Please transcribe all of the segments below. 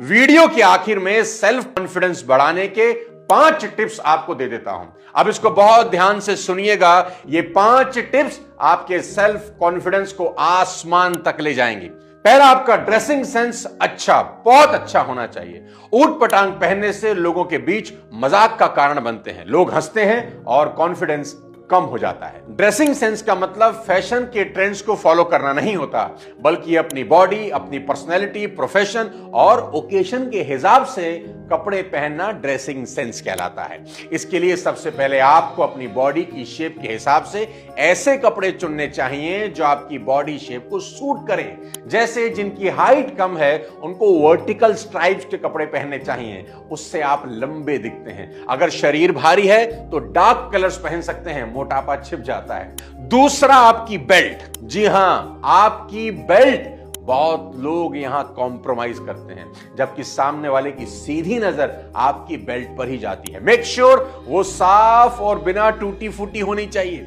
Video के आखिर में सेल्फ कॉन्फिडेंस बढ़ाने के 5 टिप्स आपको दे देता हूं। अब इसको बहुत ध्यान से सुनिएगा। ये 5 टिप्स आपके सेल्फ कॉन्फिडेंस को आसमान तक ले जाएंगी। पहला, आपका ड्रेसिंग सेंस अच्छा, बहुत अच्छा होना चाहिए। ऊट पटांग पहनने से लोगों के बीच मजाक का कारण बनते हैं, लोग हंसते हैं और कॉन्फिडेंस कम हो जाता है। ड्रेसिंग सेंस का मतलब फैशन के ट्रेंड्स को फॉलो करना नहीं होता, बल्कि अपनी बॉडी, अपनी पर्सनैलिटी, प्रोफेशन और ओकेशन के हिसाब से कपड़े पहनना ड्रेसिंग सेंस कहलाता है। इसके लिए सबसे पहले आपको अपनी बॉडी की शेप के हिसाब से ऐसे कपड़े चुनने चाहिए जो आपकी बॉडी शेप को सूट करें। जैसे जिनकी हाइट कम है उनको वर्टिकल स्ट्राइप्स के कपड़े पहनने चाहिए, उससे आप लंबे दिखते हैं। अगर शरीर भारी है तो डार्क कलर्स पहन सकते हैं, मोटापा छिप जाता है। दूसरा, आपकी बेल्ट। जी हां, आपकी बेल्ट। बहुत लोग यहां कॉम्प्रोमाइज करते हैं, जबकि सामने वाले की सीधी नजर आपकी बेल्ट पर ही जाती है। मेक श्योर वो साफ और बिना टूटी फूटी होनी चाहिए।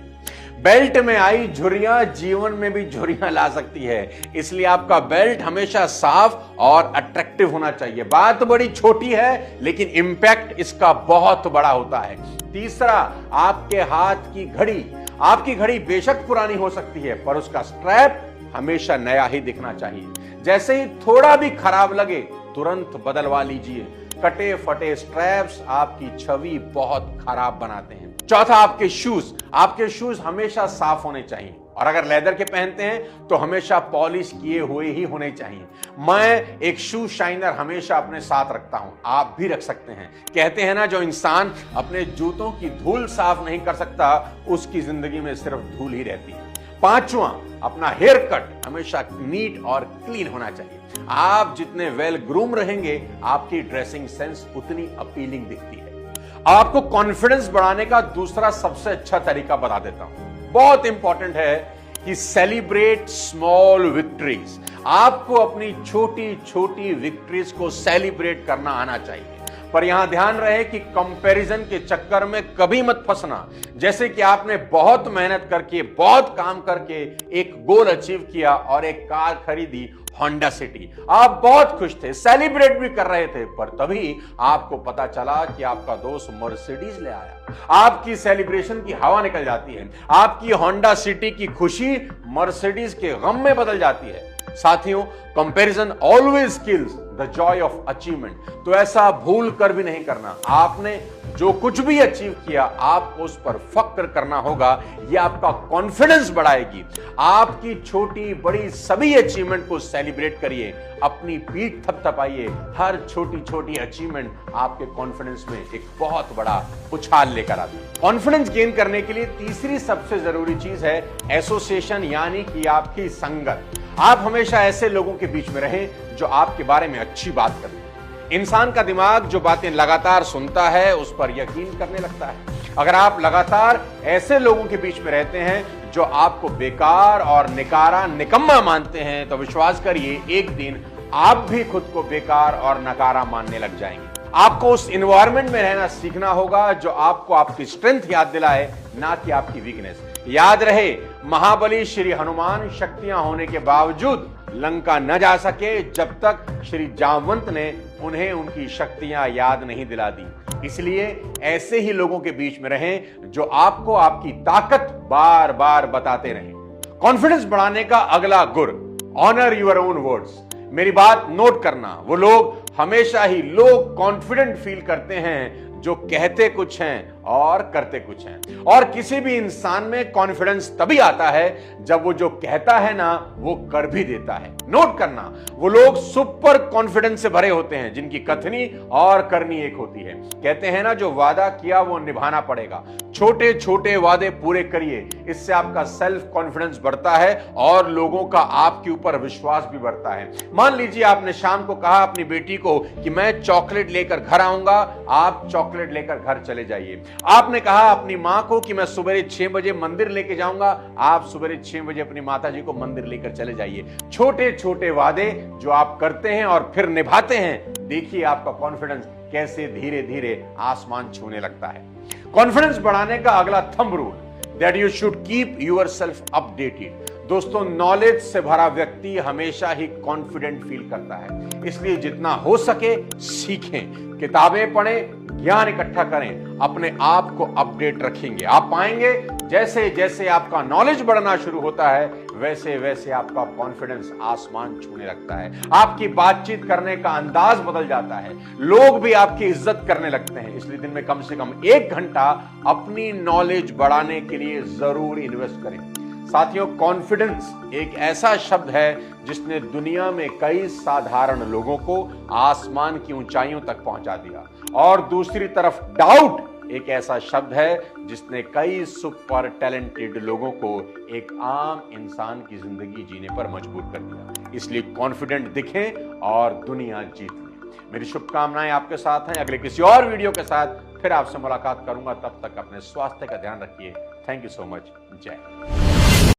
बेल्ट में आई झुर्रियां जीवन में भी झुर्रियां ला सकती है, इसलिए आपका बेल्ट हमेशा साफ और अट्रैक्टिव होना चाहिए। बात बड़ी छोटी है लेकिन इंपैक्ट इसका बहुत बड़ा होता है। तीसरा, आपके हाथ की घड़ी। आपकी घड़ी बेशक पुरानी हो सकती है, पर उसका स्ट्रैप हमेशा नया ही दिखना चाहिए। जैसे ही थोड़ा भी खराब लगे तुरंत बदलवा लीजिए। कटे फटे स्ट्रैप्स आपकी छवि बहुत खराब बनाते हैं। चौथा, आपके शूज। आपके शूज हमेशा साफ होने चाहिए, और अगर लेदर के पहनते हैं तो हमेशा पॉलिश किए हुए ही होने चाहिए। मैं एक शू शाइनर हमेशा अपने साथ रखता हूं, आप भी रख सकते हैं। कहते हैं ना, जो इंसान अपने जूतों की धूल साफ नहीं कर सकता उसकी जिंदगी में सिर्फ धूल ही रहती है। पांचवा, अपना हेयर कट हमेशा नीट और क्लीन होना चाहिए। आप जितने वेल ग्रूम रहेंगे आपकी ड्रेसिंग सेंस उतनी अपीलिंग दिखती है। आपको कॉन्फिडेंस बढ़ाने का दूसरा सबसे अच्छा तरीका बता देता हूं, बहुत इंपॉर्टेंट है कि सेलिब्रेट स्मॉल विक्ट्रीज। आपको अपनी छोटी छोटी विक्ट्रीज को सेलिब्रेट करना आना चाहिए, पर यहां ध्यान रहे कि कंपैरिजन के चक्कर में कभी मत फंसना। जैसे कि आपने बहुत मेहनत करके, बहुत काम करके एक गोल अचीव किया और एक कार खरीदी, होंडा सिटी। आप बहुत खुश थे, सेलिब्रेट भी कर रहे थे, पर तभी आपको पता चला कि आपका दोस्त मर्सिडीज ले आया। आपकी सेलिब्रेशन की हवा निकल जाती है, आपकी होंडा सिटी की खुशी मर्सिडीज के गम में बदल जाती है। साथियों, comparison always kills the Joy of achievement. तो ऐसा भूल कर भी नहीं करना। आपने जो कुछ भी अचीव किया आपको उस पर फक्र करना होगा, यह आपका कॉन्फिडेंस बढ़ाएगी। आपकी छोटी बड़ी सभी अचीवमेंट को सेलिब्रेट करिए, अपनी पीठ थपथपाइए। हर छोटी छोटी अचीवमेंट आपके कॉन्फिडेंस में एक बहुत बड़ा उछाल लेकर आती है। कॉन्फिडेंस गेन करने के लिए तीसरी सबसे जरूरी चीज है एसोसिएशन, यानी कि आपकी संगत। आप हमेशा ऐसे लोगों के बीच में रहें जो आपके बारे में अच्छी बात करें। इंसान का दिमाग जो बातें लगातार सुनता है उस पर यकीन करने लगता है। अगर आप लगातार ऐसे लोगों के बीच में रहते हैं जो आपको बेकार और निकारा, निकम्मा मानते हैं, तो विश्वास करिए एक दिन आप भी खुद को बेकार और नकारा मानने लग जाएंगे। आपको उस एनवायरनमेंट में रहना सीखना होगा जो आपको आपकी स्ट्रेंथ याद दिलाए, ना कि आपकी वीकनेस। याद रहे, महाबली श्री हनुमान शक्तियां होने के बावजूद लंका न जा सके जब तक श्री जामवंत ने उन्हें उनकी शक्तियां याद नहीं दिला दी। इसलिए ऐसे ही लोगों के बीच में रहें जो आपको आपकी ताकत बार बार बताते रहें। कॉन्फिडेंस बढ़ाने का अगला गुर, ऑनर योर ओन वर्ड्स। मेरी बात नोट करना, वो लोग हमेशा ही लो कॉन्फिडेंट फील करते हैं जो कहते कुछ हैं और करते कुछ हैं। और किसी भी इंसान में कॉन्फिडेंस तभी आता है जब वो जो कहता है ना वो कर भी देता है। नोट करना, वो लोग सुपर कॉन्फिडेंस से भरे होते हैं जिनकी कथनी और करनी एक होती है। कहते हैं ना, जो वादा किया वो निभाना पड़ेगा। छोटे छोटे वादे पूरे करिए, इससे आपका सेल्फ कॉन्फिडेंस बढ़ता है और लोगों का आपके ऊपर विश्वास भी बढ़ता है। मान लीजिए आपने शाम को कहा अपनी बेटी को कि मैं चॉकलेट लेकर घर आऊंगा, आप चॉकलेट लेकर घर चले जाइए। आपने कहा अपनी मां को कि मैं सुबह 6 बजे मंदिर लेके जाऊंगा, आप सुबह 6 बजे अपनी माता जी को मंदिर लेकर चले जाइए। छोटे छोटे वादे जो आप करते हैं और फिर निभाते हैं, देखिए आपका कॉन्फिडेंस कैसे धीरे धीरे आसमान छूने लगता है। कॉन्फिडेंस बढ़ाने का अगला thumb rule, that you should keep yourself updated. दोस्तों, नॉलेज से भरा व्यक्ति हमेशा ही कॉन्फिडेंट फील करता है। इसलिए जितना हो सके सीखें, किताबें पढ़ें, ज्ञान इकट्ठा करें, अपने आप को अपडेट रखेंगे। आप पाएंगे जैसे जैसे आपका नॉलेज बढ़ना शुरू होता है वैसे वैसे आपका कॉन्फिडेंस आसमान छूने लगता है। आपकी बातचीत करने का अंदाज बदल जाता है, लोग भी आपकी इज्जत करने लगते हैं। इसलिए दिन में कम से कम 1 घंटा अपनी नॉलेज बढ़ाने के लिए जरूर इन्वेस्ट करें। साथियों, कॉन्फिडेंस एक ऐसा शब्द है जिसने दुनिया में कई साधारण लोगों को आसमान की ऊंचाइयों तक पहुंचा दिया, और दूसरी तरफ डाउट एक ऐसा शब्द है जिसने कई सुपर टैलेंटेड लोगों को एक आम इंसान की जिंदगी जीने पर मजबूर कर दिया। इसलिए कॉन्फिडेंट दिखें और दुनिया जीत लें। मेरी शुभकामनाएं आपके साथ हैं। अगले किसी और वीडियो के साथ फिर आपसे मुलाकात करूंगा। तब तक अपने स्वास्थ्य का ध्यान रखिए। Thank you so much. जय हिंद।